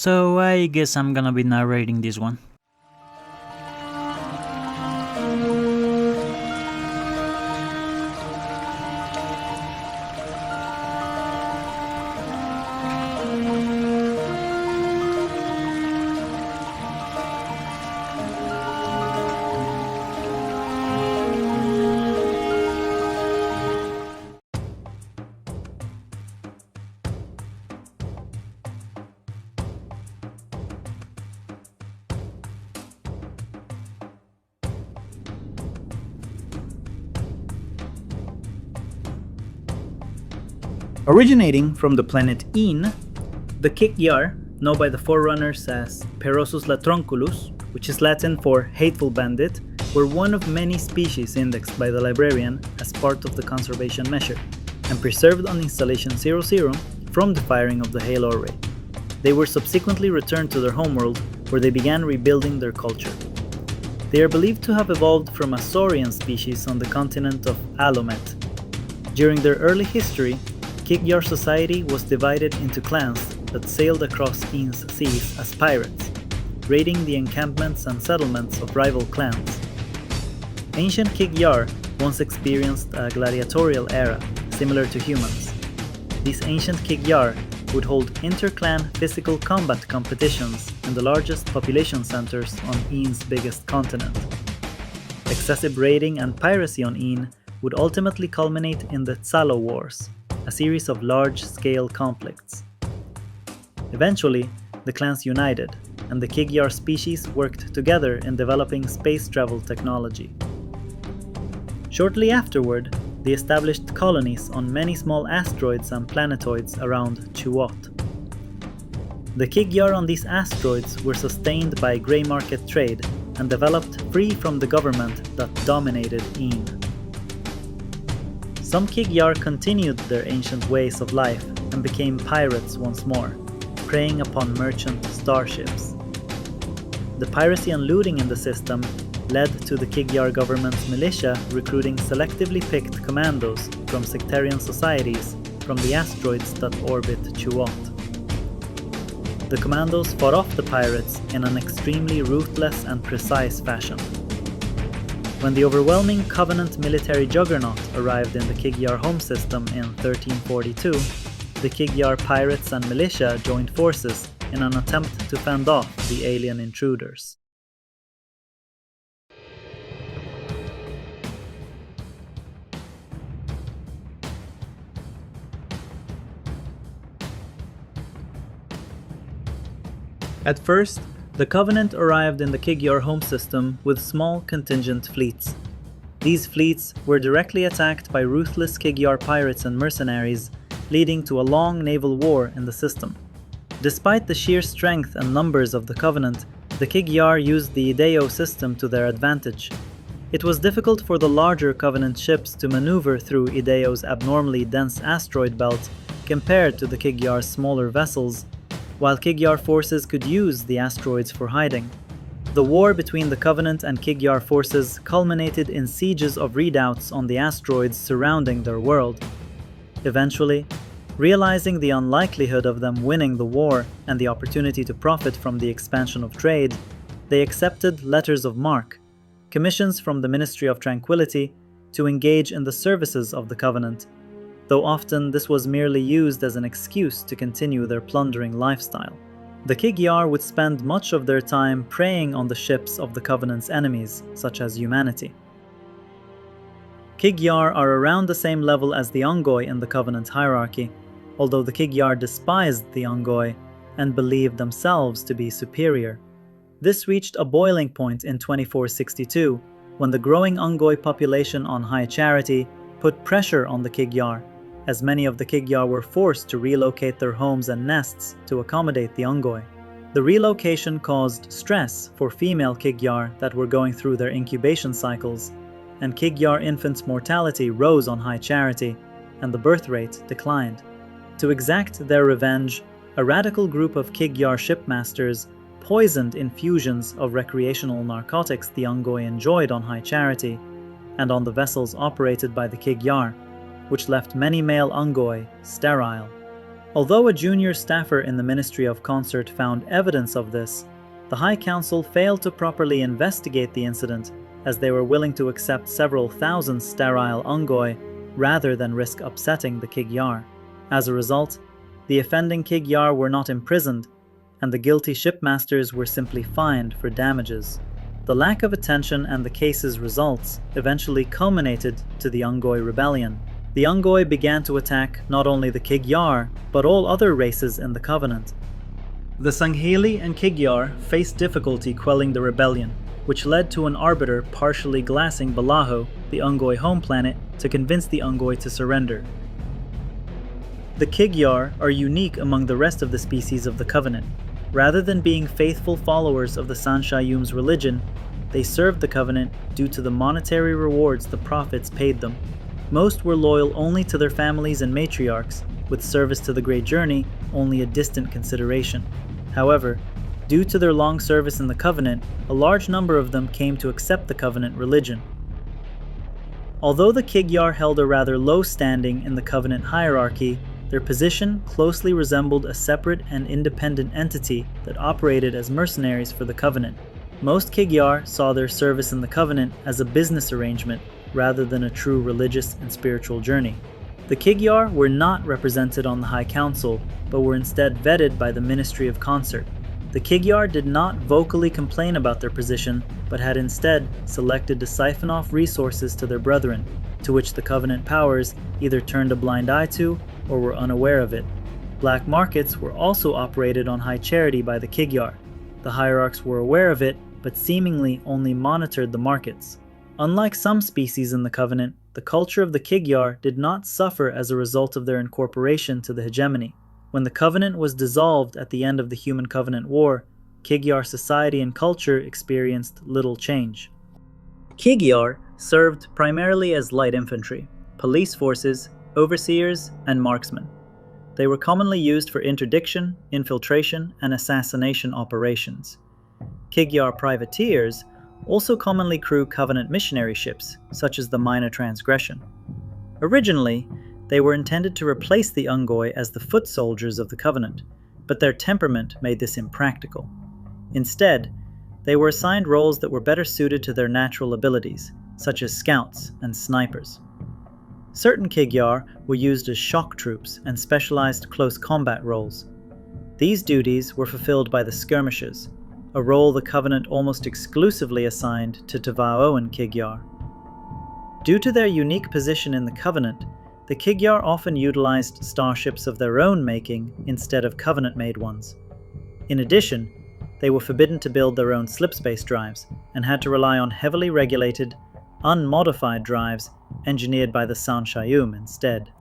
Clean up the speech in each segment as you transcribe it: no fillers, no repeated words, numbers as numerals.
So I guess I'm gonna be narrating this one. Originating from the planet Een, the Kig-Yar, known by the Forerunners as Perosus latronculus, which is Latin for hateful bandit, were one of many species indexed by the librarian as part of the conservation measure, and preserved on Installation 00 from the firing of the Halo array. They were subsequently returned to their homeworld, where they began rebuilding their culture. They are believed to have evolved from a saurian species on the continent of Alomet. During their early history, Kig-Yar society was divided into clans that sailed across Een's seas as pirates, raiding the encampments and settlements of rival clans. Ancient Kig-Yar once experienced a gladiatorial era, similar to humans. These ancient Kig-Yar would hold inter-clan physical combat competitions in the largest population centers on Een's biggest continent. Excessive raiding and piracy on Een would ultimately culminate in the Tsalo Wars, a series of large-scale conflicts. Eventually, the clans united, and the Kig-Yar species worked together in developing space travel technology. Shortly afterward, they established colonies on many small asteroids and planetoids around Chuot. The Kig-Yar on these asteroids were sustained by grey market trade and developed free from the government that dominated Een. Some Kig-Yar continued their ancient ways of life and became pirates once more, preying upon merchant starships. The piracy and looting in the system led to the Kig-Yar government's militia recruiting selectively picked commandos from sectarian societies from the asteroids that orbit Chuot. The commandos fought off the pirates in an extremely ruthless and precise fashion. When the overwhelming Covenant military juggernaut arrived in the Kig-Yar home system in 1342, the Kig-Yar pirates and militia joined forces in an attempt to fend off the alien intruders. At first, the Covenant arrived in the Kig-Yar home system with small contingent fleets. These fleets were directly attacked by ruthless Kig-Yar pirates and mercenaries, leading to a long naval war in the system. Despite the sheer strength and numbers of the Covenant, the Kig-Yar used the Ideo system to their advantage. It was difficult for the larger Covenant ships to maneuver through Ideo's abnormally dense asteroid belt compared to the Kig-Yar's smaller vessels, while Kig-Yar forces could use the asteroids for hiding. The war between the Covenant and Kig-Yar forces culminated in sieges of redoubts on the asteroids surrounding their world. Eventually, realizing the unlikelihood of them winning the war and the opportunity to profit from the expansion of trade, they accepted letters of marque, commissions from the Ministry of Tranquility, to engage in the services of the Covenant, though often this was merely used as an excuse to continue their plundering lifestyle. The Kig-Yar would spend much of their time preying on the ships of the Covenant's enemies, such as humanity. Kig-Yar are around the same level as the Ungoi in the Covenant hierarchy, although the Kig-Yar despised the Ungoi and believed themselves to be superior. This reached a boiling point in 2462, when the growing Ungoi population on High Charity put pressure on the Kig-Yar, as many of the Kig-Yar were forced to relocate their homes and nests to accommodate the Ungoi. The relocation caused stress for female Kig-Yar that were going through their incubation cycles, and Kig-Yar infants' mortality rose on High Charity, and the birth rate declined. To exact their revenge, a radical group of Kig-Yar shipmasters poisoned infusions of recreational narcotics the Ungoi enjoyed on High Charity and on the vessels operated by the Kig-Yar, which left many male Ungoi sterile. Although a junior staffer in the Ministry of Concert found evidence of this, the High Council failed to properly investigate the incident, as they were willing to accept several thousand sterile ungoi rather than risk upsetting the Kig-Yar. As a result, the offending Kig-Yar were not imprisoned, and the guilty shipmasters were simply fined for damages. The lack of attention and the case's results eventually culminated to the Ungoi rebellion. The Ungoi began to attack not only the Kig-Yar, but all other races in the Covenant. The Sangheli and Kig-Yar faced difficulty quelling the rebellion, which led to an arbiter partially glassing Balaho, the Ungoi home planet, to convince the Ungoi to surrender. The Kig-Yar are unique among the rest of the species of the Covenant. Rather than being faithful followers of the Sanshayum's religion, they served the Covenant due to the monetary rewards the prophets paid them. Most were loyal only to their families and matriarchs, with service to the Great Journey only a distant consideration. However, due to their long service in the Covenant, a large number of them came to accept the Covenant religion. Although the Kig-Yar held a rather low standing in the Covenant hierarchy, their position closely resembled a separate and independent entity that operated as mercenaries for the Covenant. Most Kig-Yar saw their service in the Covenant as a business arrangement rather than a true religious and spiritual journey. The Kig-Yar were not represented on the High Council, but were instead vetted by the Ministry of Concert. The Kig-Yar did not vocally complain about their position, but had instead selected to siphon off resources to their brethren, to which the Covenant powers either turned a blind eye to or were unaware of it. Black markets were also operated on high charity by the Kig-Yar. The hierarchs were aware of it, but seemingly only monitored the markets. Unlike some species in the Covenant, the culture of the Kig-Yar did not suffer as a result of their incorporation to the hegemony. When the Covenant was dissolved at the end of the Human-Covenant War, Kig-Yar society and culture experienced little change. Kig-Yar served primarily as light infantry, police forces, overseers, and marksmen. They were commonly used for interdiction, infiltration, and assassination operations. Kig-Yar privateers also commonly crew Covenant missionary ships, such as the Minor Transgression. Originally, they were intended to replace the Ungoi as the foot soldiers of the Covenant, but their temperament made this impractical. Instead, they were assigned roles that were better suited to their natural abilities, such as scouts and snipers. Certain Kig-Yar were used as shock troops and specialized close combat roles. These duties were fulfilled by the skirmishers, a role the Covenant almost exclusively assigned to Tavaoan Kig-Yar. Due to their unique position in the Covenant, the Kig-Yar often utilized starships of their own making instead of Covenant-made ones. In addition, they were forbidden to build their own slipspace drives and had to rely on heavily regulated, unmodified drives engineered by the Sanshayum instead.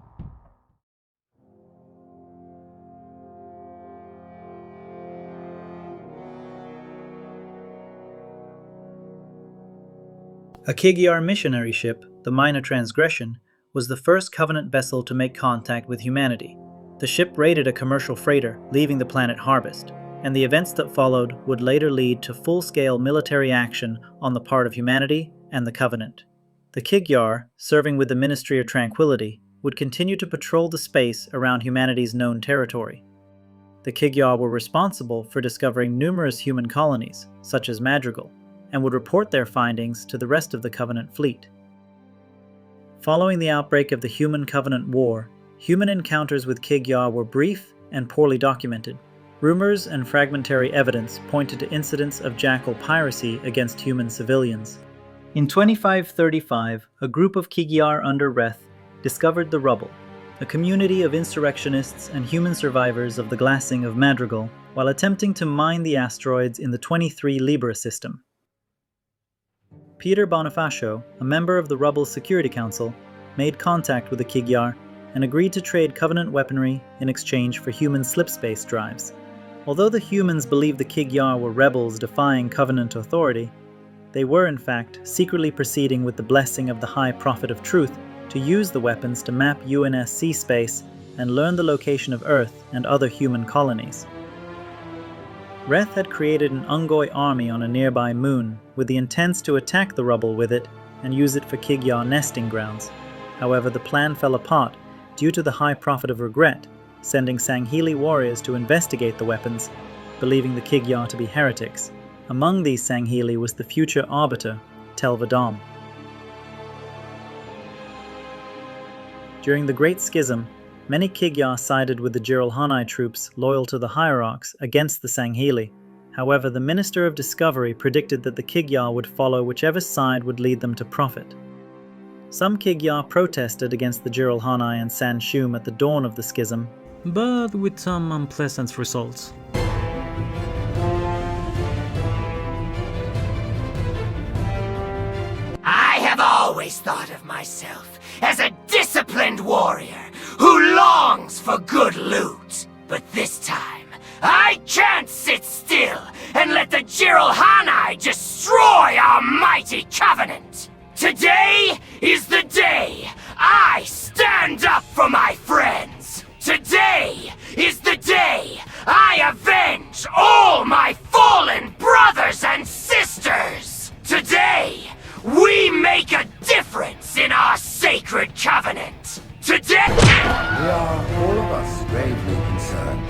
A Kig-Yar missionary ship, the Minor Transgression, was the first Covenant vessel to make contact with humanity. The ship raided a commercial freighter, leaving the planet Harvest, and the events that followed would later lead to full-scale military action on the part of humanity and the Covenant. The Kig-Yar, serving with the Ministry of Tranquility, would continue to patrol the space around humanity's known territory. The Kig-Yar were responsible for discovering numerous human colonies, such as Madrigal, and would report their findings to the rest of the Covenant fleet. Following the outbreak of the Human-Covenant War, human encounters with Kig-Yar were brief and poorly documented. Rumors and fragmentary evidence pointed to incidents of jackal piracy against human civilians. In 2535, a group of Kig-Yar under Reth discovered the Rubble, a community of insurrectionists and human survivors of the glassing of Madrigal, while attempting to mine the asteroids in the 23 Libra system. Peter Bonifacio, a member of the Rubble's Security Council, made contact with the Kig-Yar and agreed to trade Covenant weaponry in exchange for human slipspace drives. Although the humans believed the Kig-Yar were rebels defying Covenant authority, they were in fact secretly proceeding with the blessing of the High Prophet of Truth to use the weapons to map UNSC space and learn the location of Earth and other human colonies. Reth had created an Ungoi army on a nearby moon with the intent to attack the Rubble with it and use it for Kig-Yar nesting grounds. However, the plan fell apart due to the High Prophet of Regret sending Sangheili warriors to investigate the weapons, believing the Kig-Yar to be heretics. Among these Sangheili was the future arbiter, Tel 'Vadam. During the Great Schism, many Kig-Yar sided with the Jiralhanai troops loyal to the hierarchs against the Sangheili. However, the Minister of Discovery predicted that the Kig-Yar would follow whichever side would lead them to profit. Some Kig-Yar protested against the Jiralhanai and San Shum at the dawn of the schism, but with some unpleasant results. I have always thought of myself as a disciplined warrior who longs for good loot. But this time, I can't sit still and let the Jiralhanai destroy our mighty covenant. Today is the day I stand up for my friends. Today is the day I avenge all my fallen brothers and sisters. Today, we make a difference in our sacred covenant. Today... We are, all of us, gravely concerned.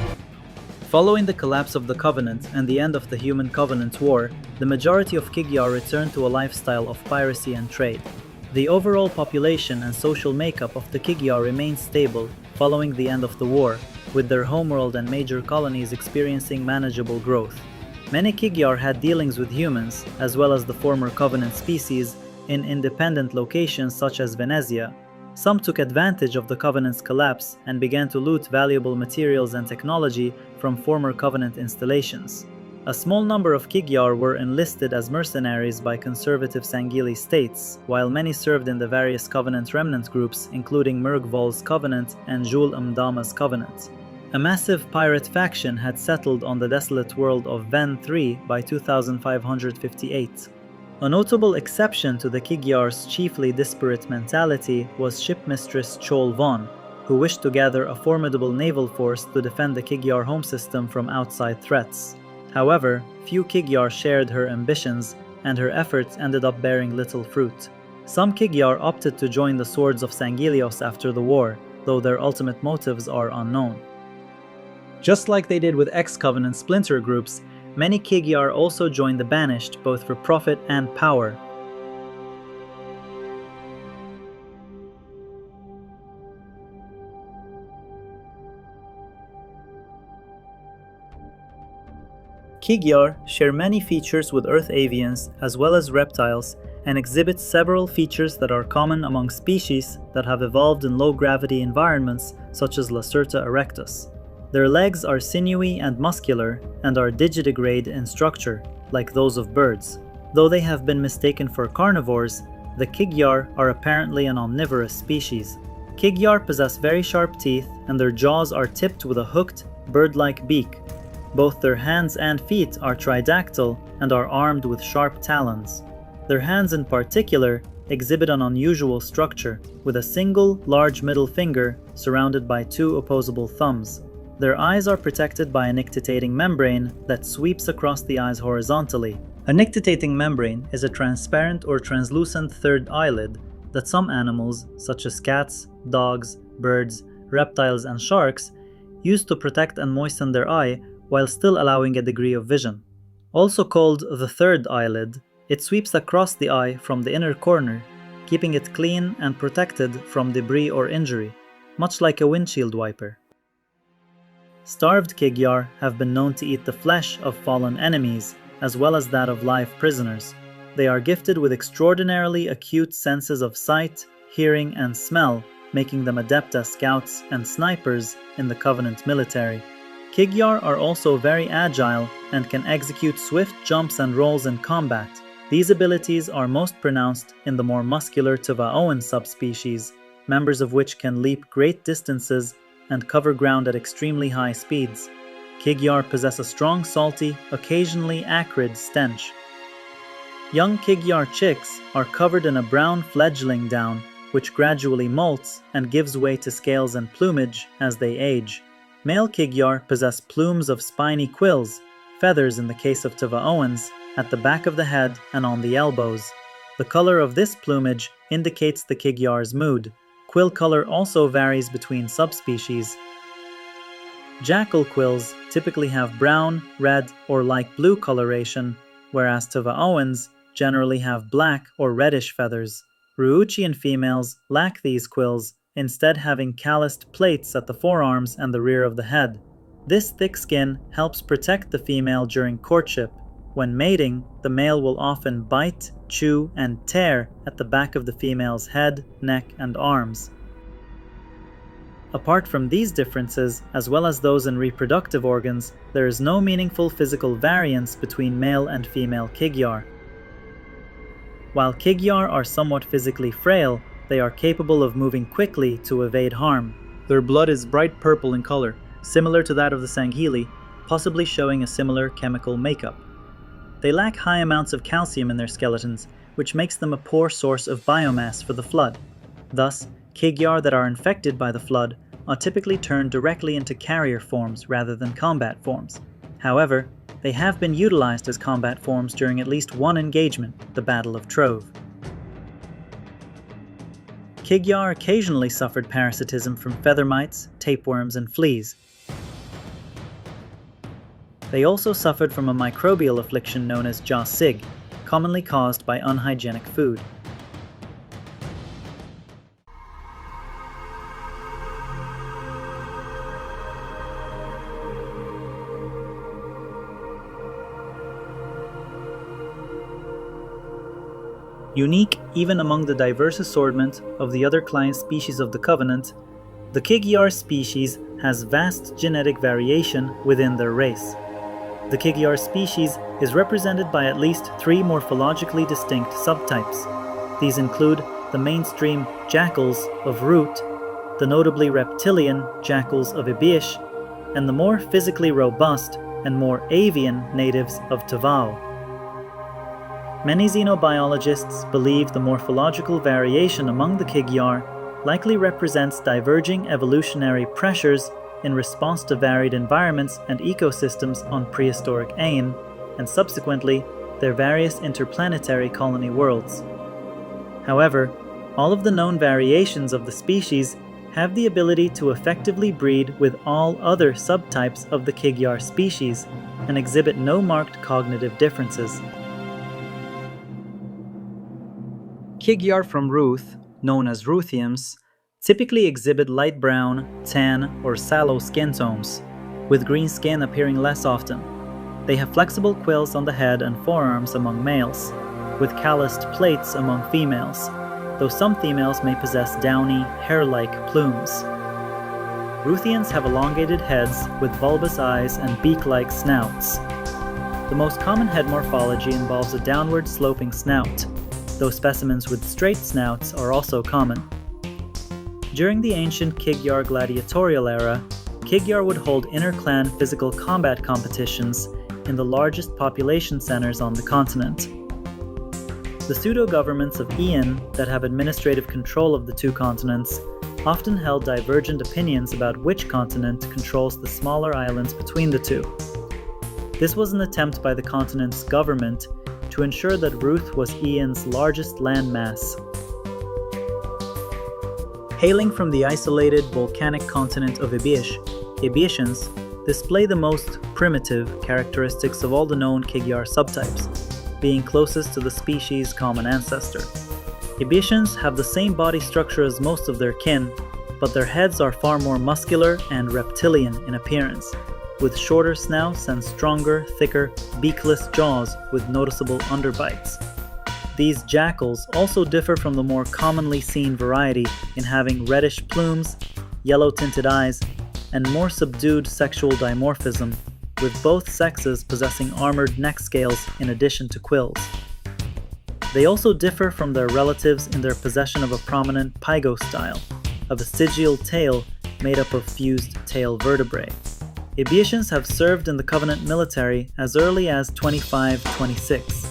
Following the collapse of the Covenant and the end of the Human Covenant War, the majority of Kig-Yar returned to a lifestyle of piracy and trade. The overall population and social makeup of the Kig-Yar remained stable following the end of the war, with their homeworld and major colonies experiencing manageable growth. Many Kig-Yar had dealings with humans, as well as the former Covenant species, in independent locations such as Venezia. Some took advantage of the Covenant's collapse and began to loot valuable materials and technology from former Covenant installations. A small number of Kig-Yar were enlisted as mercenaries by conservative Sangheili states, while many served in the various Covenant remnant groups, including Murgvol's Covenant and Jul Mdama's Covenant. A massive pirate faction had settled on the desolate world of Ven 3 by 2558. A notable exception to the Kig-Yar's chiefly disparate mentality was shipmistress Chol Von, who wished to gather a formidable naval force to defend the Kig-Yar home system from outside threats. However, few Kig-Yar shared her ambitions, and her efforts ended up bearing little fruit. Some Kig-Yar opted to join the Swords of Sanghelios after the war, though their ultimate motives are unknown. Just like they did with ex-Covenant splinter groups, many Kig-Yar also joined the Banished both for profit and power. Kig-Yar share many features with Earth avians as well as reptiles and exhibit several features that are common among species that have evolved in low-gravity environments such as Lacerta erectus. Their legs are sinewy and muscular and are digitigrade in structure, like those of birds. Though they have been mistaken for carnivores, the Kig-Yar are apparently an omnivorous species. Kig-Yar possess very sharp teeth and their jaws are tipped with a hooked, bird-like beak. Both their hands and feet are tridactyl and are armed with sharp talons. Their hands in particular exhibit an unusual structure, with a single, large middle finger surrounded by two opposable thumbs. Their eyes are protected by a nictitating membrane that sweeps across the eyes horizontally. A nictitating membrane is a transparent or translucent third eyelid that some animals, such as cats, dogs, birds, reptiles, and sharks, use to protect and moisten their eye while still allowing a degree of vision. Also called the third eyelid, it sweeps across the eye from the inner corner, keeping it clean and protected from debris or injury, much like a windshield wiper. Starved Kig-Yar have been known to eat the flesh of fallen enemies, as well as that of live prisoners. They are gifted with extraordinarily acute senses of sight, hearing, and smell, making them adept as scouts and snipers in the Covenant military. Kig-Yar are also very agile and can execute swift jumps and rolls in combat. These abilities are most pronounced in the more muscular Tavaoan subspecies, members of which can leap great distances and cover ground at extremely high speeds. Kig-Yar possess a strong salty, occasionally acrid stench. Young Kig-Yar chicks are covered in a brown fledgling down, which gradually molts and gives way to scales and plumage as they age. Male Kig-Yar possess plumes of spiny quills, feathers in the case of Tavaoans, at the back of the head and on the elbows. The color of this plumage indicates the Kig-Yar's mood. Quill color also varies between subspecies. Jackal quills typically have brown, red, or light blue coloration, whereas Tavaoans generally have black or reddish feathers. Ruuchian females lack these quills, instead having calloused plates at the forearms and the rear of the head. This thick skin helps protect the female during courtship. When mating, the male will often bite, chew, and tear at the back of the female's head, neck, and arms. Apart from these differences, as well as those in reproductive organs, there is no meaningful physical variance between male and female Kig-Yar. While Kig-Yar are somewhat physically frail, they are capable of moving quickly to evade harm. Their blood is bright purple in color, similar to that of the Sanghili, possibly showing a similar chemical makeup. They lack high amounts of calcium in their skeletons, which makes them a poor source of biomass for the flood. Thus, Kig-Yar that are infected by the flood are typically turned directly into carrier forms rather than combat forms. However, they have been utilized as combat forms during at least one engagement, the Battle of Trove. Kig-Yar occasionally suffered parasitism from feather mites, tapeworms, and fleas. They also suffered from a microbial affliction known as jaw sig, commonly caused by unhygienic food. Unique even among the diverse assortment of the other client species of the Covenant, the Kig-Yar species has vast genetic variation within their race. The Kig-Yar species is represented by at least 3 morphologically distinct subtypes. These include the mainstream jackals of Root, the notably reptilian jackals of Ibish, and the more physically robust and more avian natives of Tavao. Many xenobiologists believe the morphological variation among the Kig-Yar likely represents diverging evolutionary pressures in response to varied environments and ecosystems on prehistoric Ain, and subsequently their various interplanetary colony worlds. However, all of the known variations of the species have the ability to effectively breed with all other subtypes of the Kig-Yar species and exhibit no marked cognitive differences. Kig-Yar from Ruth, known as Ruthiums, typically exhibit light brown, tan, or sallow skin tones, with green skin appearing less often. They have flexible quills on the head and forearms among males, with calloused plates among females, though some females may possess downy, hair-like plumes. Ruthians have elongated heads with bulbous eyes and beak-like snouts. The most common head morphology involves a downward sloping snout, though specimens with straight snouts are also common. During the ancient Kig-Yar gladiatorial era, Kig-Yar would hold inter-clan physical combat competitions in the largest population centers on the continent. The pseudo-governments of Ian that have administrative control of the 2 continents often held divergent opinions about which continent controls the smaller islands between the 2. This was an attempt by the continent's government to ensure that Ruth was Ian's largest landmass. Hailing from the isolated volcanic continent of Ibish, Ibishans display the most primitive characteristics of all the known Kig-Yar subtypes, being closest to the species' common ancestor. Ibishans have the same body structure as most of their kin, but their heads are far more muscular and reptilian in appearance, with shorter snouts and stronger, thicker, beakless jaws with noticeable underbites. These jackals also differ from the more commonly seen variety in having reddish plumes, yellow-tinted eyes, and more subdued sexual dimorphism, with both sexes possessing armored neck scales in addition to quills. They also differ from their relatives in their possession of a prominent pygostyle, a vestigial tail made up of fused tail vertebrae. Ibishans have served in the Covenant military as early as 2526.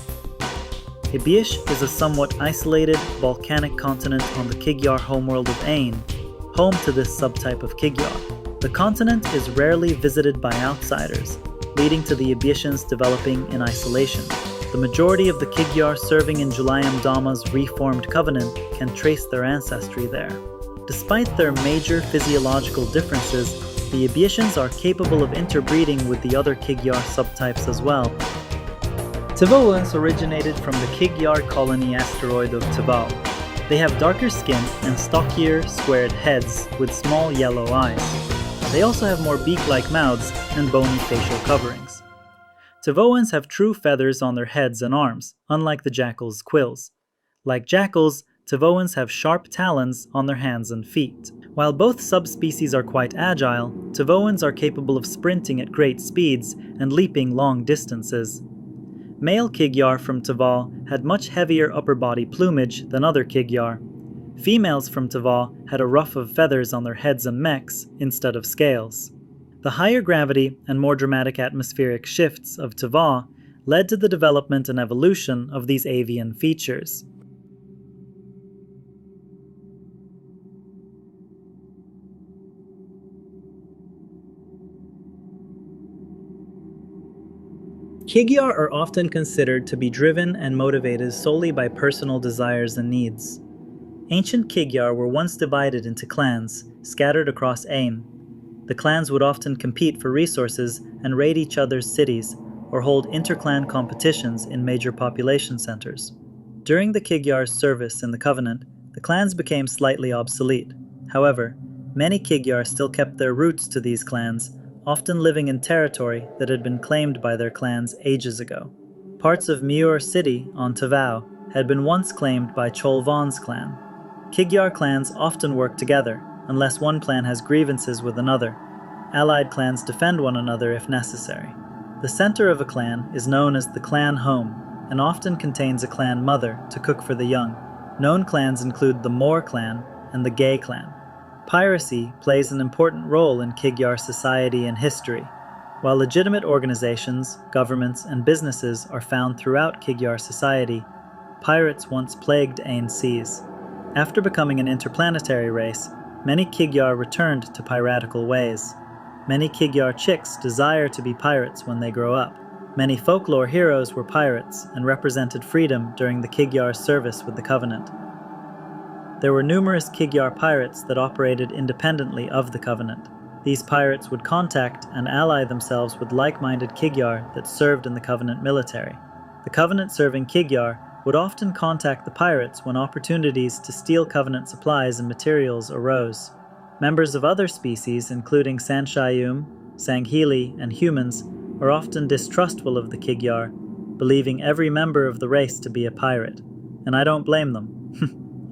Ibish is a somewhat isolated volcanic continent on the Kig-Yar homeworld of Ain, home to this subtype of Kig-Yar. The continent is rarely visited by outsiders, leading to the Ibishans developing in isolation. The majority of the Kig-Yar serving in Julayam Dama's reformed covenant can trace their ancestry there. Despite their major physiological differences, the Abiesians are capable of interbreeding with the other Kig-Yar subtypes as well. Tavoans originated from the Kig-Yar colony asteroid of Tavau. They have darker skin and stockier, squared heads with small yellow eyes. They also have more beak-like mouths and bony facial coverings. Tavoans have true feathers on their heads and arms, unlike the jackal's quills. Like jackals, Tavoans have sharp talons on their hands and feet. While both subspecies are quite agile, Tavoans are capable of sprinting at great speeds and leaping long distances. Male Kig-Yar from Tavau had much heavier upper body plumage than other Kig-Yar. Females from Tavau had a ruff of feathers on their heads and mechs instead of scales. The higher gravity and more dramatic atmospheric shifts of Tavau led to the development and evolution of these avian features. Kig-Yar are often considered to be driven and motivated solely by personal desires and needs. Ancient Kig-Yar were once divided into clans, scattered across Ain. The clans would often compete for resources and raid each other's cities, or hold inter-clan competitions in major population centers. During the Kig-Yar's service in the Covenant, the clans became slightly obsolete. However, many Kig-Yar still kept their roots to these clans, often living in territory that had been claimed by their clans ages ago. Parts of Muir City on Tavau had been once claimed by Cholvan's clan. Kig-Yar clans often work together, unless one clan has grievances with another. Allied clans defend one another if necessary. The center of a clan is known as the clan home, and often contains a clan mother to cook for the young. Known clans include the Moor clan and the Gay clan. Piracy plays an important role in Kig-Yar society and history. While legitimate organizations, governments, and businesses are found throughout Kig-Yar society, pirates once plagued Ain seas. After becoming an interplanetary race, many Kig-Yar returned to piratical ways. Many Kig-Yar chicks desire to be pirates when they grow up. Many folklore heroes were pirates and represented freedom during the Kig-Yar's service with the Covenant. There were numerous Kig-Yar pirates that operated independently of the Covenant. These pirates would contact and ally themselves with like-minded Kig-Yar that served in the Covenant military. The Covenant-serving Kig-Yar would often contact the pirates when opportunities to steal Covenant supplies and materials arose. Members of other species, including Sanshayum, Sanghili, and humans, are often distrustful of the Kig-Yar, believing every member of the race to be a pirate. And I don't blame them.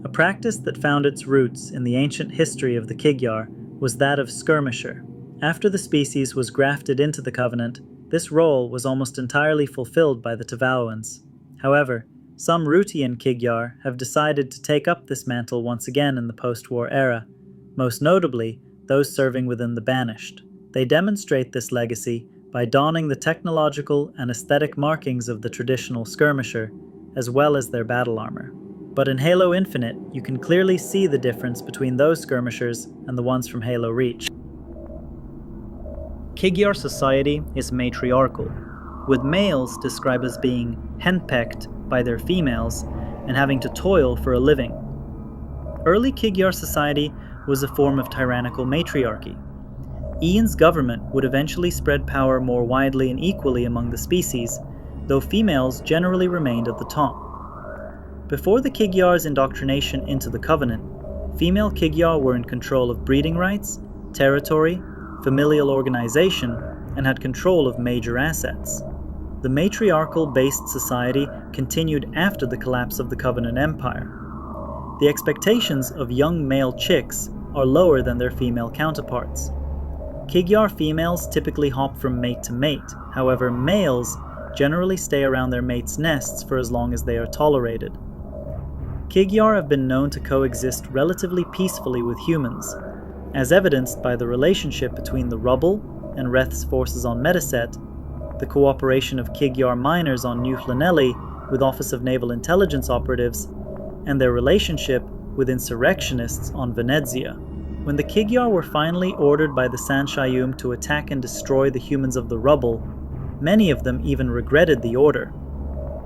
A practice that found its roots in the ancient history of the Kig-Yar was that of skirmisher. After the species was grafted into the Covenant, this role was almost entirely fulfilled by the Tavauans. However, some Rutian Kig-Yar have decided to take up this mantle once again in the post-war era, most notably those serving within the Banished. They demonstrate this legacy by donning the technological and aesthetic markings of the traditional skirmisher, as well as their battle armor. But in Halo Infinite, you can clearly see the difference between those skirmishers and the ones from Halo Reach. Kig-Yar society is matriarchal, with males described as being henpecked by their females and having to toil for a living. Early Kig-Yar society was a form of tyrannical matriarchy. Ian's government would eventually spread power more widely and equally among the species, though females generally remained at the top. Before the Kig-Yar's indoctrination into the Covenant, female Kig-Yar were in control of breeding rights, territory, familial organization, and had control of major assets. The matriarchal-based society continued after the collapse of the Covenant Empire. The expectations of young male chicks are lower than their female counterparts. Kig-Yar females typically hop from mate to mate, however males generally stay around their mates' nests for as long as they are tolerated. Kig-Yar have been known to coexist relatively peacefully with humans, as evidenced by the relationship between the Rubble and Reth's forces on Mediset, the cooperation of Kig-Yar miners on New Flanelli with Office of Naval Intelligence operatives, and their relationship with insurrectionists on Venezia. When the Kig-Yar were finally ordered by the Sanshayum to attack and destroy the humans of the Rubble, many of them even regretted the order.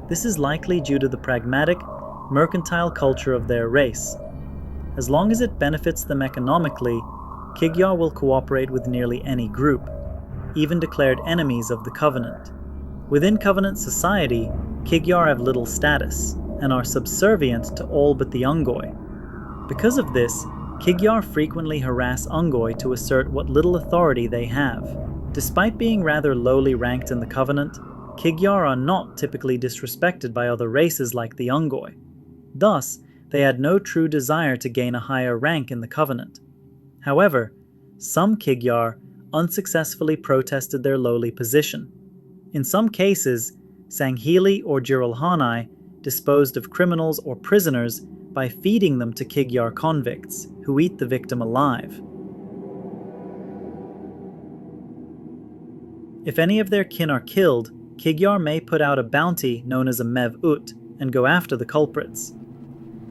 This is likely due to the pragmatic, mercantile culture of their race. As long as it benefits them economically, Kig-Yar will cooperate with nearly any group, even declared enemies of the Covenant. Within Covenant society, Kig-Yar have little status and are subservient to all but the Ungoi. Because of this, Kig-Yar frequently harass Ungoi to assert what little authority they have. Despite being rather lowly ranked in the Covenant, Kig-Yar are not typically disrespected by other races like the Ungoi. Thus, they had no true desire to gain a higher rank in the Covenant. However, some Kig-Yar unsuccessfully protested their lowly position. In some cases, Sangheili or Jiralhanai disposed of criminals or prisoners by feeding them to Kig-Yar convicts, who eat the victim alive. If any of their kin are killed, Kig-Yar may put out a bounty known as a mev-ut and go after the culprits.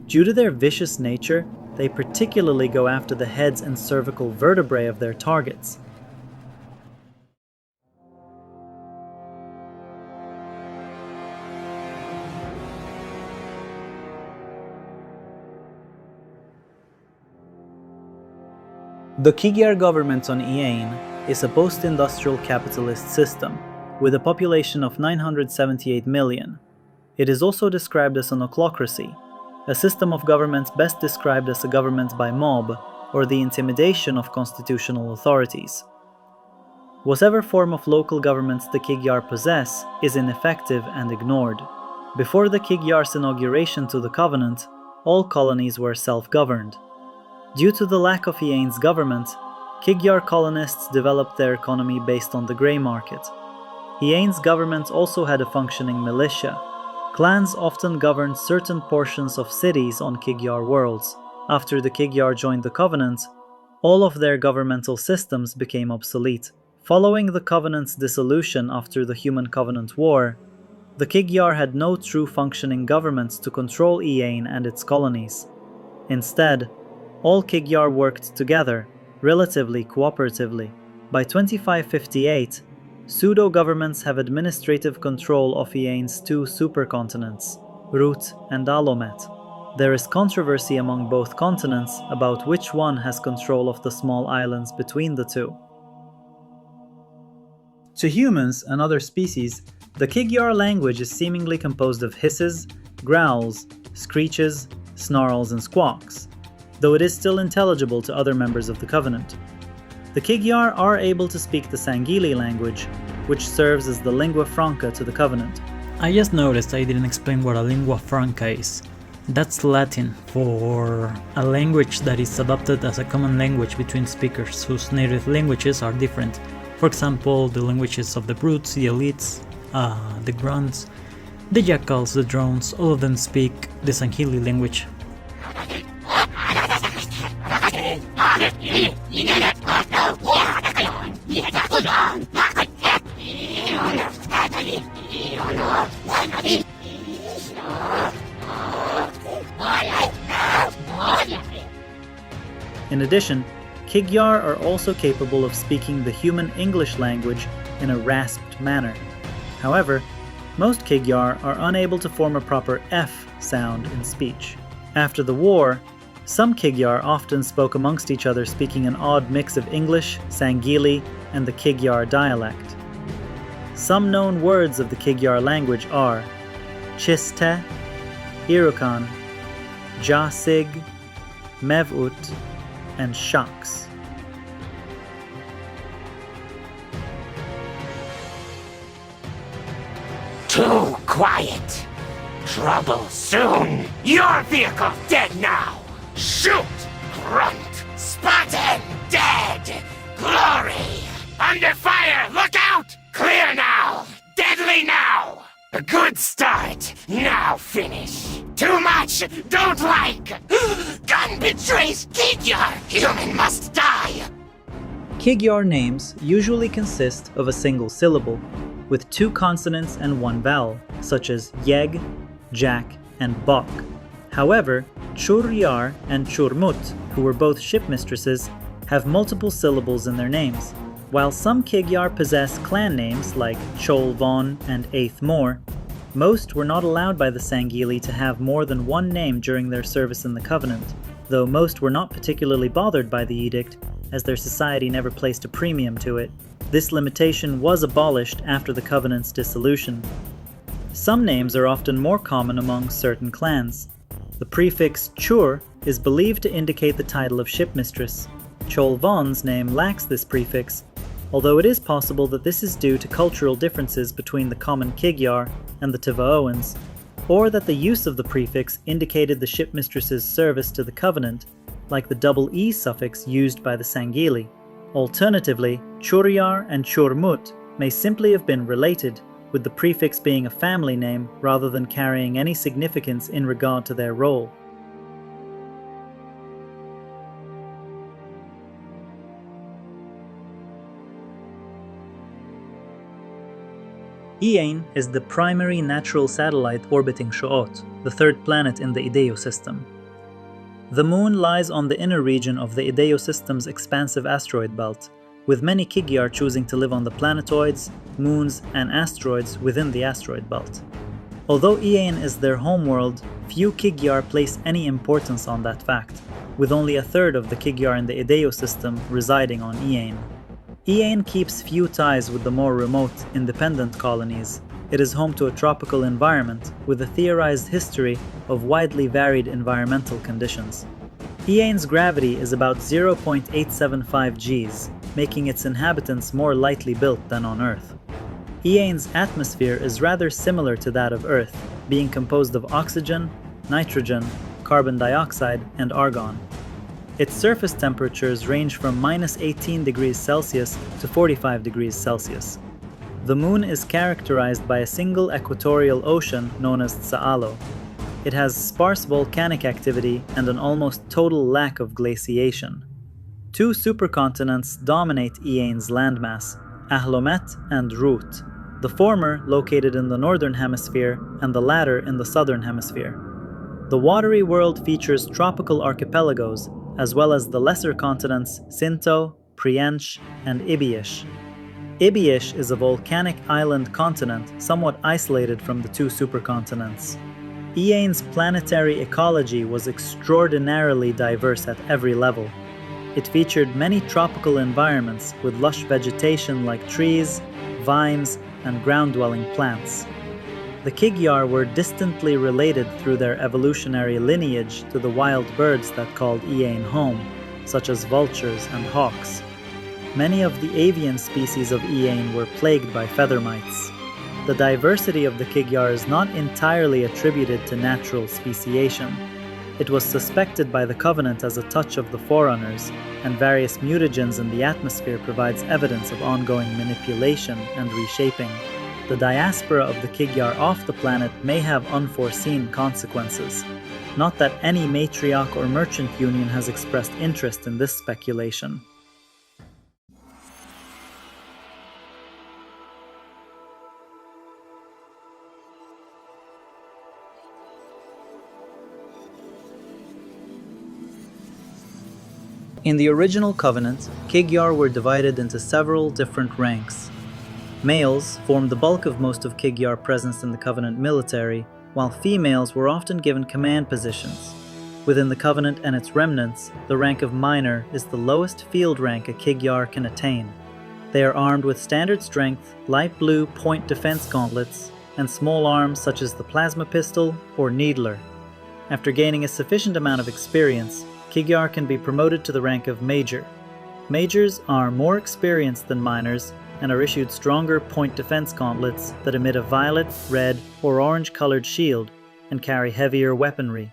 Due to their vicious nature, they particularly go after the heads and cervical vertebrae of their targets. The Kig-Yar government on Iane is a post-industrial capitalist system, with a population of 978 million. It is also described as an ochlocracy, a system of government best described as a government by mob, or the intimidation of constitutional authorities. Whatever form of local governments the Kig-Yar possess is ineffective and ignored. Before the Kig-Yar's inauguration to the Covenant, all colonies were self-governed. Due to the lack of Iane's government, Kig-Yar colonists developed their economy based on the grey market. Iane's government also had a functioning militia. Clans often governed certain portions of cities on Kig-Yar worlds. After the Kig-Yar joined the Covenant, all of their governmental systems became obsolete. Following the Covenant's dissolution after the Human-Covenant War, the Kig-Yar had no true functioning government to control Iane and its colonies. Instead, all Kig-Yar worked together, relatively cooperatively. By 2558, pseudo-governments have administrative control of Iane's two supercontinents, Rut and Alomet. There is controversy among both continents about which one has control of the small islands between the two. To humans and other species, the Kig-Yar language is seemingly composed of hisses, growls, screeches, snarls, and squawks, though it is still intelligible to other members of the Covenant. The Kig-Yar are able to speak the Sangheili language, which serves as the lingua franca to the Covenant. I just noticed I didn't explain what a lingua franca is. That's Latin for a language that is adopted as a common language between speakers whose native languages are different. For example, the languages of the brutes, the elites, the grunts, the jackals, the drones, all of them speak the Sangheili language. In addition, Kig-Yar are also capable of speaking the human English language in a rasped manner. However, most Kig-Yar are unable to form a proper F sound in speech. After the war, some Kig-Yar often spoke amongst each other speaking an odd mix of English, Sangheili, and the Kig-Yar dialect. Some known words of the Kig-Yar language are Chiste, Irukan, Jasig, Mevut, and Shaks. Too quiet. Trouble soon. Your vehicle dead now. Shoot! Grunt! Spotted! Dead! Glory! Under fire! Look out! Clear now! Deadly now! A good start. Now finish. Too much! Don't like! Gun betrays Kig-Yar! Human must die! Kig-Yar names usually consist of a single syllable, with two consonants and one vowel, such as Yeg, Jack, and Bok. However, Chur-Yar and Chur-Mut, who were both shipmistresses, have multiple syllables in their names. While some Kig-Yar possess clan names like Chol-Von and Eighth Moor, most were not allowed by the Sangheili to have more than one name during their service in the Covenant. Though most were not particularly bothered by the edict, as their society never placed a premium to it. This limitation was abolished after the Covenant's dissolution. Some names are often more common among certain clans. The prefix Chur is believed to indicate the title of shipmistress. Chol Von's name lacks this prefix, although it is possible that this is due to cultural differences between the common Kig-Yar and the Tivaoans, or that the use of the prefix indicated the shipmistress's service to the Covenant, like the double E suffix used by the Sangili. Alternatively, Churyar and Churmut may simply have been related, with the prefix being a family name rather than carrying any significance in regard to their role. Iane is the primary natural satellite orbiting Shu'ot, the third planet in the Ideo system. The Moon lies on the inner region of the Ideo system's expansive asteroid belt, with many Kig-Yar choosing to live on the planetoids, moons, and asteroids within the asteroid belt. Although Iane is their homeworld, few Kig-Yar place any importance on that fact, with only a third of the Kig-Yar in the Ideo system residing on Iane. Iane keeps few ties with the more remote, independent colonies. It is home to a tropical environment with a theorized history of widely varied environmental conditions. Iane's gravity is about 0.875 Gs, making its inhabitants more lightly built than on Earth. Iane's atmosphere is rather similar to that of Earth, being composed of oxygen, nitrogen, carbon dioxide, and argon. Its surface temperatures range from -18 degrees Celsius to 45 degrees Celsius. The Moon is characterized by a single equatorial ocean known as Tsa'alo. It has sparse volcanic activity and an almost total lack of glaciation. Two supercontinents dominate Iane's landmass, Ahlomet and Rut, the former located in the northern hemisphere and the latter in the southern hemisphere. The watery world features tropical archipelagos, as well as the lesser continents Sinto, Priensh, and Ibiish. Ibiish is a volcanic island continent somewhat isolated from the two supercontinents. Iane's planetary ecology was extraordinarily diverse at every level. It featured many tropical environments with lush vegetation like trees, vines, and ground-dwelling plants. The Kig-Yar were distantly related through their evolutionary lineage to the wild birds that called Iane home, such as vultures and hawks. Many of the avian species of Iane were plagued by feather mites. The diversity of the Kig-Yar is not entirely attributed to natural speciation. It was suspected by the Covenant as a touch of the Forerunners, and various mutagens in the atmosphere provides evidence of ongoing manipulation and reshaping. The diaspora of the Kig-Yar off the planet may have unforeseen consequences. Not that any matriarch or merchant union has expressed interest in this speculation. In the original Covenant, Kig-Yar were divided into several different ranks. Males formed the bulk of most of Kig-Yar presence in the Covenant military, while females were often given command positions. Within the Covenant and its remnants, the rank of Minor is the lowest field rank a Kig-Yar can attain. They are armed with standard strength, light blue point defense gauntlets, and small arms such as the plasma pistol or needler. After gaining a sufficient amount of experience, Kig-Yar can be promoted to the rank of Major. Majors are more experienced than Minors and are issued stronger point defense gauntlets that emit a violet, red, or orange-colored shield and carry heavier weaponry.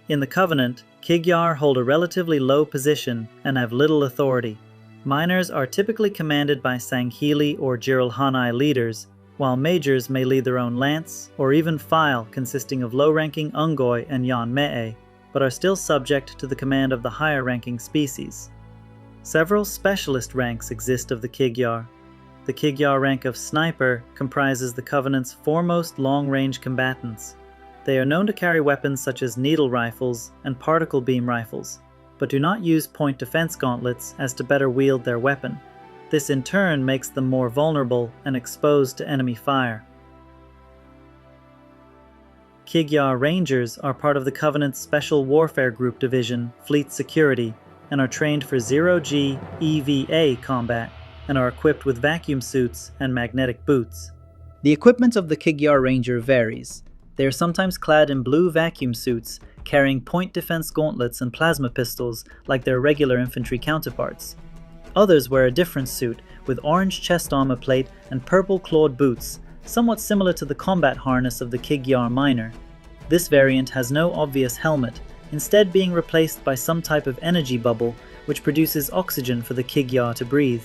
In the Covenant, Kig-Yar hold a relatively low position and have little authority. Minors are typically commanded by Sangheili or Jiralhanai leaders, while Majors may lead their own lance or even file consisting of low-ranking Ungoi and Yan-Me'e, but are still subject to the command of the higher-ranking species. Several specialist ranks exist of the Kig-Yar. The Kig-Yar rank of Sniper comprises the Covenant's foremost long-range combatants. They are known to carry weapons such as needle rifles and particle beam rifles, but do not use point defense gauntlets as to better wield their weapon. This in turn makes them more vulnerable and exposed to enemy fire. Kig-Yar Rangers are part of the Covenant's Special Warfare Group Division, Fleet Security, and are trained for zero-G EVA combat and are equipped with vacuum suits and magnetic boots. The equipment of the Kig-Yar Ranger varies. They are sometimes clad in blue vacuum suits, carrying point defense gauntlets and plasma pistols like their regular infantry counterparts. Others wear a different suit with orange chest armor plate and purple clawed boots, somewhat similar to the combat harness of the Kig-Yar miner. This variant has no obvious helmet, instead being replaced by some type of energy bubble which produces oxygen for the Kig-Yar to breathe.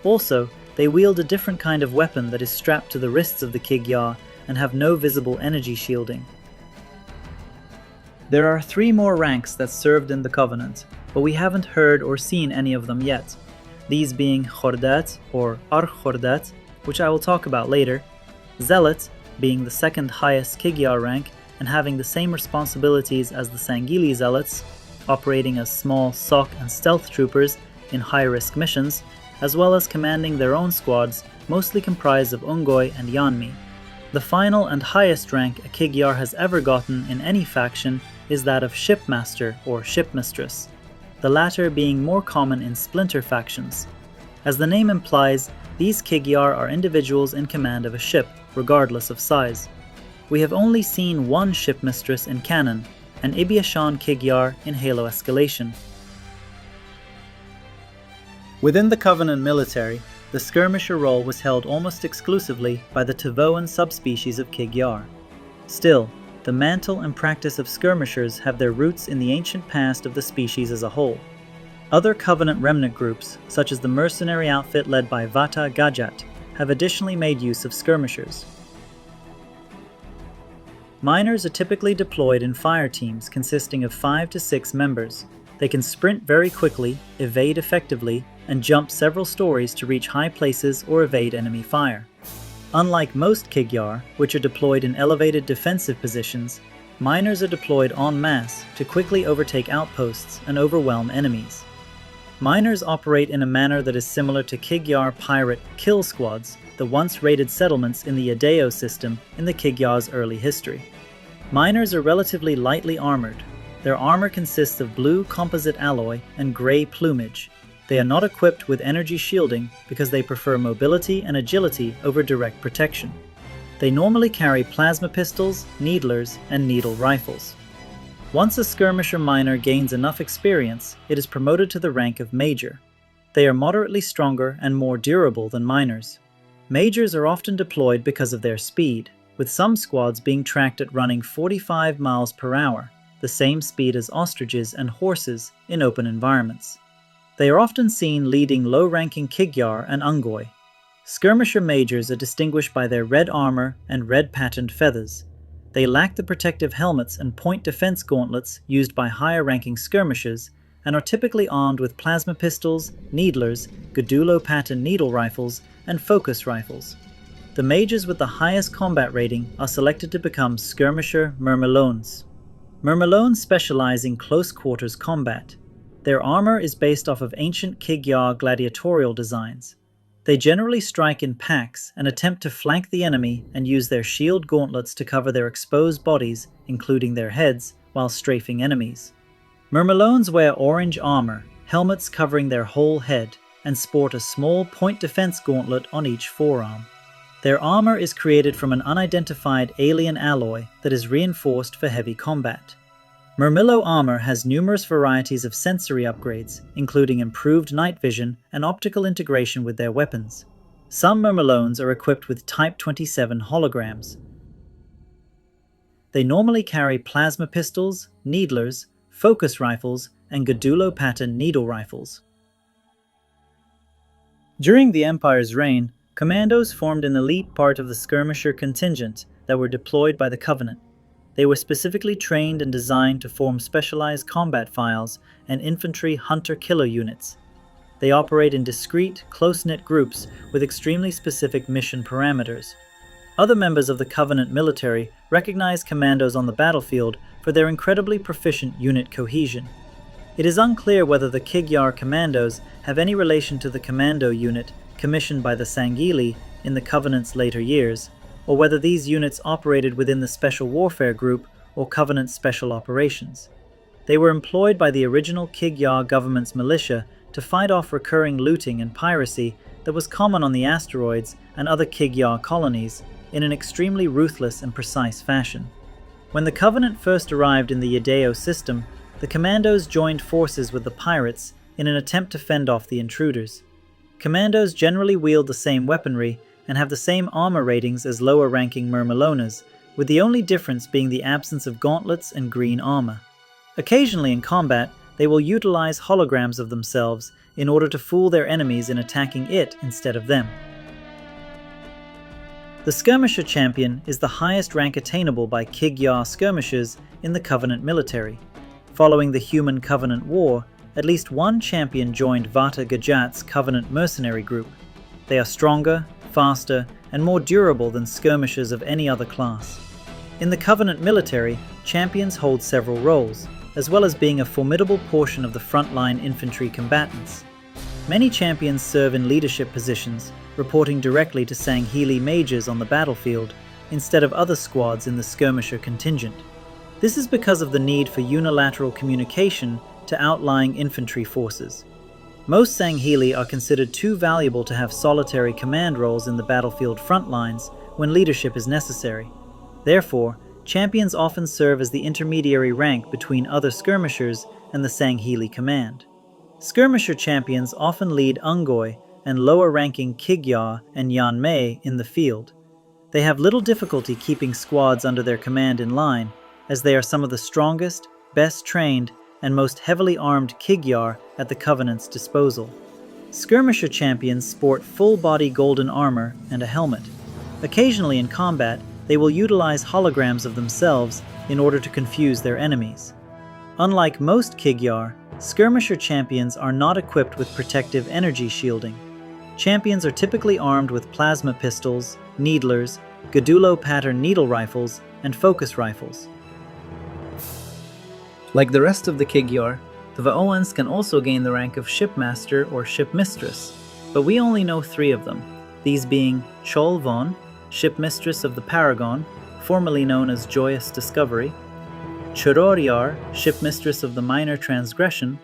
Also, they wield a different kind of weapon that is strapped to the wrists of the Kig-Yar and have no visible energy shielding. There are 3 more ranks that served in the Covenant, but we haven't heard or seen any of them yet. These being Khordat or Ar-Khordat, which I will talk about later, Zealot, being the second highest Kig-Yar rank and having the same responsibilities as the Sangili Zealots, operating as small SOC and stealth troopers in high-risk missions, as well as commanding their own squads, mostly comprised of Ungoi and Yanmi. The final and highest rank a Kig-Yar has ever gotten in any faction is that of Shipmaster or Shipmistress, the latter being more common in splinter factions. As the name implies, these Kig-Yar are individuals in command of a ship, regardless of size. We have only seen one Shipmistress in canon, an Ibiashan Kig-Yar in Halo Escalation. Within the Covenant military, the skirmisher role was held almost exclusively by the Tavoan subspecies of Kig-Yar. Still, the mantle and practice of skirmishers have their roots in the ancient past of the species as a whole. Other Covenant remnant groups, such as the mercenary outfit led by Vata Gajat, have additionally made use of skirmishers. Miners are typically deployed in fire teams consisting of 5 to 6 members. They can sprint very quickly, evade effectively, and jump several stories to reach high places or evade enemy fire. Unlike most Kig-Yar, which are deployed in elevated defensive positions, miners are deployed en masse to quickly overtake outposts and overwhelm enemies. Miners operate in a manner that is similar to Kig-Yar pirate kill squads, the once raided settlements in the Adeo system in the Kig-Yar's early history. Miners are relatively lightly armored. Their armor consists of blue composite alloy and gray plumage. They are not equipped with energy shielding because they prefer mobility and agility over direct protection. They normally carry plasma pistols, needlers, and needle rifles. Once a skirmisher miner gains enough experience, it is promoted to the rank of Major. They are moderately stronger and more durable than miners. Majors are often deployed because of their speed, with some squads being tracked at running 45 miles per hour, the same speed as ostriches and horses in open environments. They are often seen leading low-ranking Kig-Yar and Ungoi. Skirmisher majors are distinguished by their red armor and red-patterned feathers. They lack the protective helmets and point defense gauntlets used by higher-ranking skirmishers and are typically armed with plasma pistols, needlers, Gadulo-patterned needle rifles, and focus rifles. The majors with the highest combat rating are selected to become skirmisher Murmelones. Murmelones specialize in close-quarters combat. Their armor is based off of ancient Kig-Yar gladiatorial designs. They generally strike in packs and attempt to flank the enemy and use their shield gauntlets to cover their exposed bodies, including their heads, while strafing enemies. Murmelones wear orange armor, helmets covering their whole head, and sport a small point defense gauntlet on each forearm. Their armor is created from an unidentified alien alloy that is reinforced for heavy combat. Murmillo armor has numerous varieties of sensory upgrades, including improved night vision and optical integration with their weapons. Some Murmelones are equipped with Type 27 holograms. They normally carry plasma pistols, needlers, focus rifles, and Gadulo-patterned needle rifles. During the Empire's reign, commandos formed an elite part of the skirmisher contingent that were deployed by the Covenant. They were specifically trained and designed to form specialized combat files and infantry hunter-killer units. They operate in discrete, close-knit groups with extremely specific mission parameters. Other members of the Covenant military recognize commandos on the battlefield for their incredibly proficient unit cohesion. It is unclear whether the Kig-Yar commandos have any relation to the commando unit commissioned by the Sangili in the Covenant's later years, or whether these units operated within the Special Warfare Group or Covenant Special Operations. They were employed by the original Kig-Yar government's militia to fight off recurring looting and piracy that was common on the asteroids and other Kig-Yar colonies in an extremely ruthless and precise fashion. When the Covenant first arrived in the Yadeo system, the commandos joined forces with the pirates in an attempt to fend off the intruders. Commandos generally wield the same weaponry and have the same armor ratings as lower-ranking Murmelonas, with the only difference being the absence of gauntlets and green armor. Occasionally in combat, they will utilize holograms of themselves in order to fool their enemies in attacking it instead of them. The Skirmisher Champion is the highest rank attainable by Kig-Yar skirmishers in the Covenant military. Following the Human Covenant War, at least one champion joined Vata Gajat's Covenant mercenary group. They are stronger, faster, and more durable than skirmishers of any other class. In the Covenant military, champions hold several roles, as well as being a formidable portion of the frontline infantry combatants. Many champions serve in leadership positions, reporting directly to Sangheili mages on the battlefield, instead of other squads in the skirmisher contingent. This is because of the need for unilateral communication to outlying infantry forces. Most Sangheili are considered too valuable to have solitary command roles in the battlefield front lines when leadership is necessary. Therefore, champions often serve as the intermediary rank between other skirmishers and the Sangheili command. Skirmisher champions often lead Ungoi and lower-ranking Kig-Yar and Yanmei in the field. They have little difficulty keeping squads under their command in line, as they are some of the strongest, best trained, and most heavily armed Kig-Yar at the Covenant's disposal. Skirmisher champions sport full-body golden armor and a helmet. Occasionally in combat, they will utilize holograms of themselves in order to confuse their enemies. Unlike most Kig-Yar, skirmisher champions are not equipped with protective energy shielding. Champions are typically armed with plasma pistols, needlers, Gadulo pattern needle rifles, and focus rifles. Like the rest of the Kig-Yar, the Vaoans can also gain the rank of Shipmaster or Shipmistress, but we only know 3 of them, these being Chol Von, Shipmistress of the Paragon, formerly known as Joyous Discovery, Churor-Yar, Shipmistress of the Minor Transgression,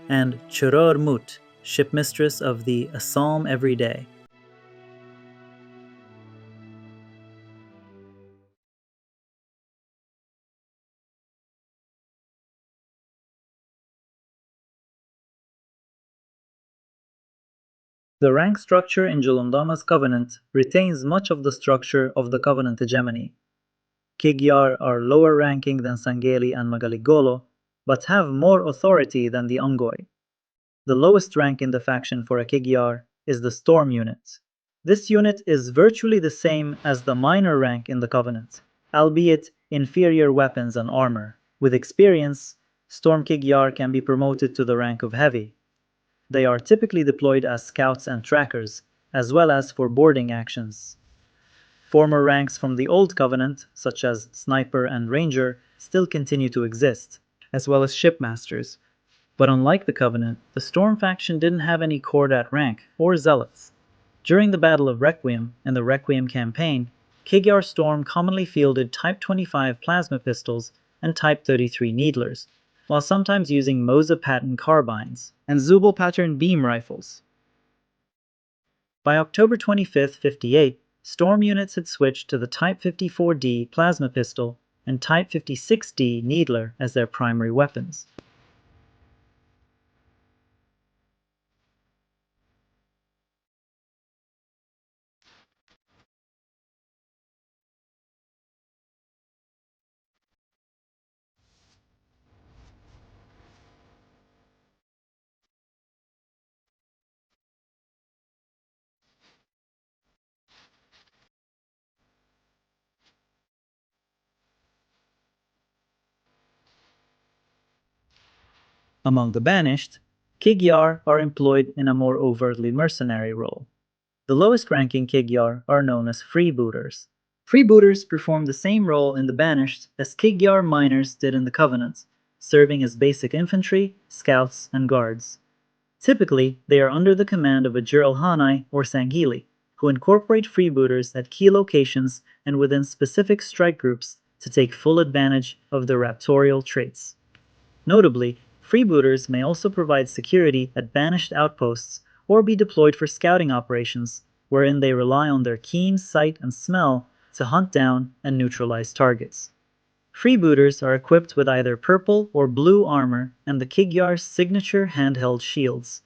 and Churor-Mut, Shipmistress of the A Psalm Every Day. The rank structure in Julundama's Covenant retains much of the structure of the Covenant hegemony. Kig-Yar are lower ranking than Sangheili and Magaligolo, but have more authority than the Ungoi. The lowest rank in the faction for a Kig-Yar is the Storm unit. This unit is virtually the same as the minor rank in the Covenant, albeit inferior weapons and armor. With experience, Storm Kig-Yar can be promoted to the rank of Heavy. They are typically deployed as scouts and trackers, as well as for boarding actions. Former ranks from the Old Covenant, such as Sniper and Ranger, still continue to exist, as well as Shipmasters. But unlike the Covenant, the Storm faction didn't have any Khordat rank, or Zealots. During the Battle of Requiem and the Requiem campaign, Kig-Yar Storm commonly fielded Type 25 plasma pistols and Type 33 needlers, while sometimes using Moza pattern carbines and Zubal pattern beam rifles. By October 25, 58, Storm units had switched to the Type 54D plasma pistol and Type 56D needler as their primary weapons. Among the banished, Kig-Yar are employed in a more overtly mercenary role. The lowest ranking Kig-Yar are known as freebooters. Freebooters perform the same role in the banished as Kig-Yar miners did in the Covenants, serving as basic infantry, scouts, and guards. Typically, they are under the command of a Jiralhanai or Sangheili, who incorporate freebooters at key locations and within specific strike groups to take full advantage of their raptorial traits. Notably, freebooters may also provide security at banished outposts or be deployed for scouting operations, wherein they rely on their keen sight and smell to hunt down and neutralize targets. Freebooters are equipped with either purple or blue armor and the Kig-Yar's signature handheld shields.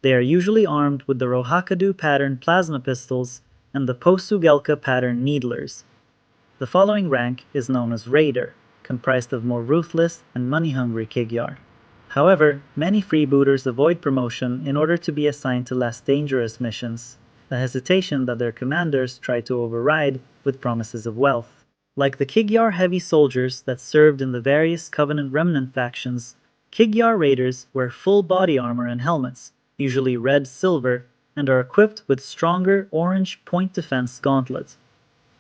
They are usually armed with the Rohakadu pattern plasma pistols and the Posugelka pattern needlers. The following rank is known as Raider, comprised of more ruthless and money-hungry Kig-Yar. However, many freebooters avoid promotion in order to be assigned to less dangerous missions, a hesitation that their commanders try to override with promises of wealth. Like the Kig-Yar heavy soldiers that served in the various Covenant Remnant factions, Kig-Yar raiders wear full body armor and helmets, usually red-silver, and are equipped with stronger orange point defense gauntlets.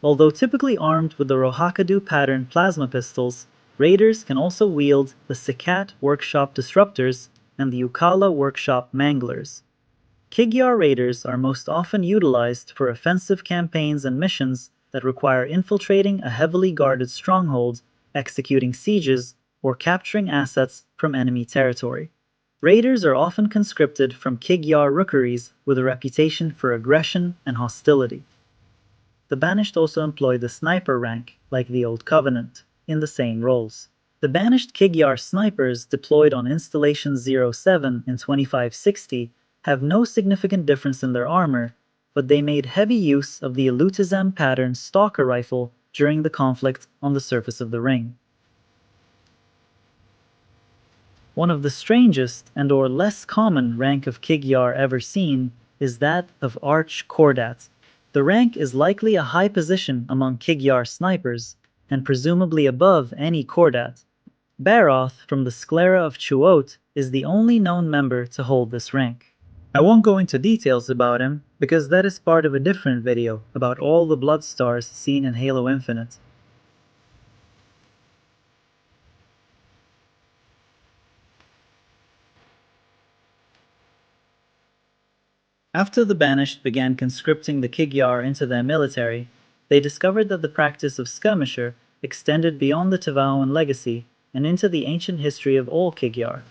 Although typically armed with the Rohakadu pattern plasma pistols, raiders can also wield the Sikat Workshop Disruptors and the Ukala Workshop Manglers. Kig-Yar raiders are most often utilized for offensive campaigns and missions that require infiltrating a heavily guarded stronghold, executing sieges, or capturing assets from enemy territory. Raiders are often conscripted from Kig-Yar rookeries with a reputation for aggression and hostility. The Banished also employ the Sniper rank, like the Old Covenant, in the same roles. The Banished Kig-Yar snipers deployed on Installation 07 in 2560 have no significant difference in their armor, but they made heavy use of the Elutizam pattern Stalker rifle during the conflict on the surface of the ring. One of the strangest and or less common rank of Kig-Yar ever seen is that of Arch Kordat. The rank is likely a high position among Kig-Yar snipers, and presumably above any Kordat. Baroth from the Sclera of Chuot is the only known member to hold this rank. I won't go into details about him, because that is part of a different video about all the blood stars seen in Halo Infinite. After the Banished began conscripting the Kig-Yar into their military, they discovered that the practice of skirmisher extended beyond the Tevaoan legacy and into the ancient history of all Kig-Yar.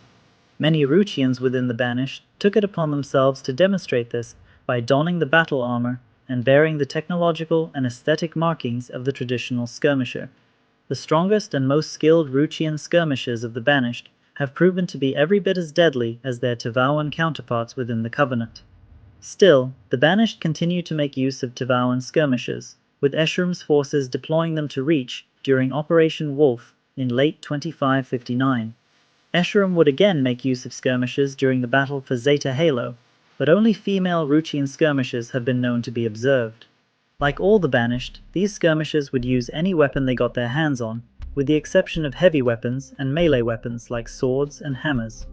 Many Ruchians within the Banished took it upon themselves to demonstrate this by donning the battle armor and bearing the technological and aesthetic markings of the traditional skirmisher. The strongest and most skilled Ruchian skirmishers of the Banished have proven to be every bit as deadly as their Tevaoan counterparts within the Covenant. Still, the Banished continue to make use of Tevaoan skirmishers, with Escherum's forces deploying them to Reach during Operation Wolf in late 2559. Escherum would again make use of skirmishers during the battle for Zeta Halo, but only female Ruchian skirmishers have been known to be observed. Like all the Banished, these skirmishers would use any weapon they got their hands on, with the exception of heavy weapons and melee weapons like swords and hammers.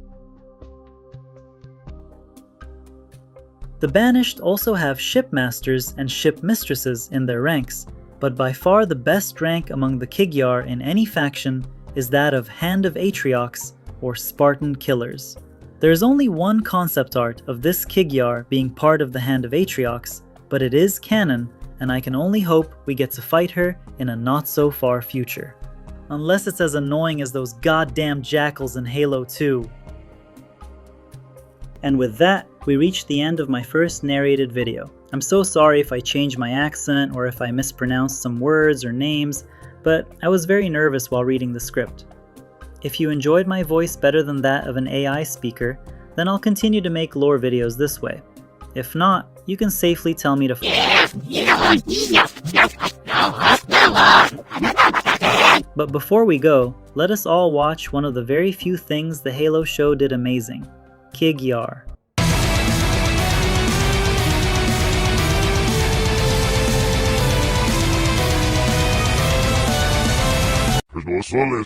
The Banished also have shipmasters and shipmistresses in their ranks, but by far the best rank among the Kig-Yar in any faction is that of Hand of Atriox, or Spartan Killers. There is only one concept art of this Kig-Yar being part of the Hand of Atriox, but it is canon, and I can only hope we get to fight her in a not-so-far future. Unless it's as annoying as those goddamn jackals in Halo 2. And with that, we reached the end of my first narrated video. I'm so sorry if I change my accent or if I mispronounce some words or names, but I was very nervous while reading the script. If you enjoyed my voice better than that of an AI speaker, then I'll continue to make lore videos this way. If not, you can safely tell me to But before we go, let us all watch one of the very few things the Halo show did amazing. Kig-Yar. Pues no solo